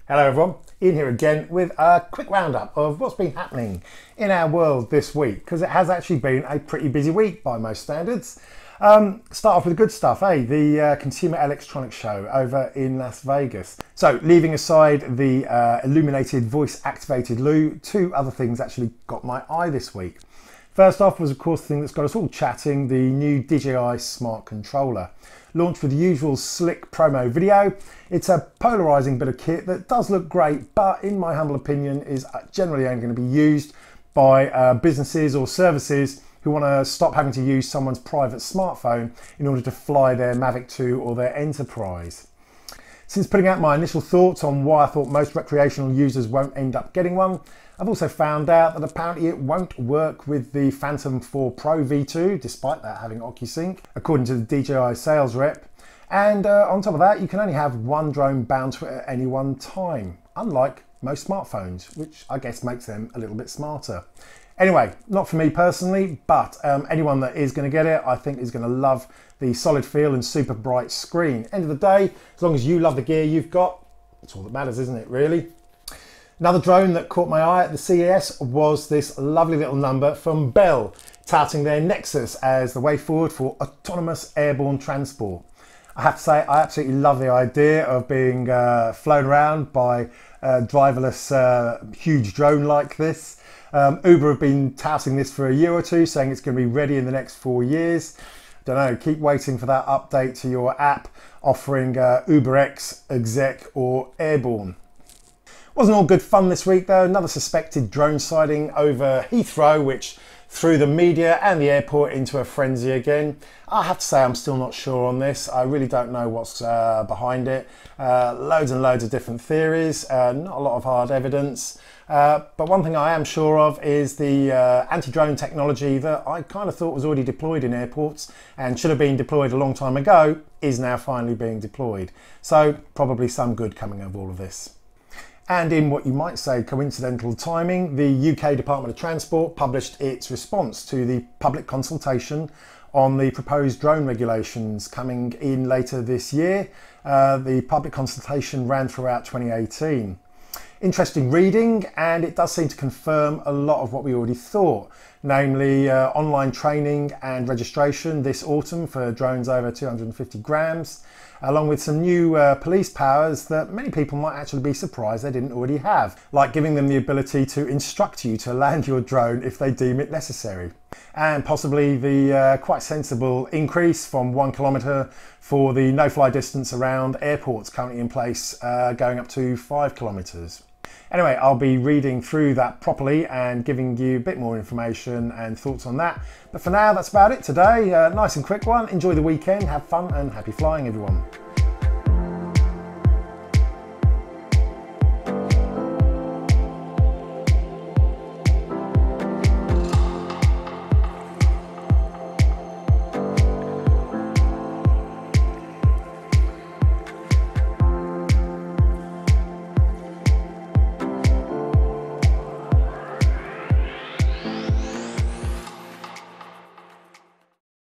Hello everyone, Ian here again with a quick roundup of what's been happening in our world this week, because it has actually been a pretty busy week by most standards. Start off with the good stuff, the Consumer Electronics Show over in Las Vegas. So leaving aside the illuminated voice activated loo, two other things actually got my eye this week. First off was of course the thing that's got us all chatting, the new DJI Smart Controller. Launched with the usual slick promo video. It's a polarizing bit of kit that does look great, but in my humble opinion is generally only going to be used by businesses or services who want to stop having to use someone's private smartphone in order to fly their Mavic 2 or their Enterprise. Since putting out my initial thoughts on why I thought most recreational users won't end up getting one, I've also found out that apparently it won't work with the Phantom 4 Pro V2, despite that having OcuSync, according to the DJI sales rep. And on top of that, you can only have one drone bound to it at any one time, unlike most smartphones, which I guess makes them a little bit smarter. Anyway, not for me personally, but anyone that is going to get it, I think is going to love the solid feel and super bright screen. End of the day, as long as you love the gear you've got, that's all that matters, isn't it, really? Another drone that caught my eye at the CES was this lovely little number from Belle, touting their Nexus as the way forward for autonomous airborne transport. I have to say, I absolutely love the idea of being flown around by a driverless huge drone like this. Uber have been touting this for a year or two, saying it's going to be ready in the next 4 years. Don't know, keep waiting for that update to your app offering UberX, Exec or Airborne. Wasn't all good fun this week though. Another suspected drone sighting over Heathrow, which threw the media and the airport into a frenzy again. I have to say I'm still not sure on this. I really don't know what's behind it. Loads and loads of different theories, not a lot of hard evidence. But one thing I am sure of is the anti-drone technology that I kind of thought was already deployed in airports and should have been deployed a long time ago is now finally being deployed. So probably some good coming of all of this. And in what you might say coincidental timing, the UK Department of Transport published its response to the public consultation on the proposed drone regulations coming in later this year. The public consultation ran throughout 2018. Interesting reading, and it does seem to confirm a lot of what we already thought, namely online training and registration this autumn for drones over 250 grams, along with some new police powers that many people might actually be surprised they didn't already have, like giving them the ability to instruct you to land your drone if they deem it necessary. And possibly the quite sensible increase from 1 kilometre for the no-fly distance around airports currently in place, going up to 5 kilometres. Anyway, I'll be reading through that properly and giving you a bit more information and thoughts on that. But for now, that's about it today. Nice and quick one. Enjoy the weekend, have fun and happy flying, everyone.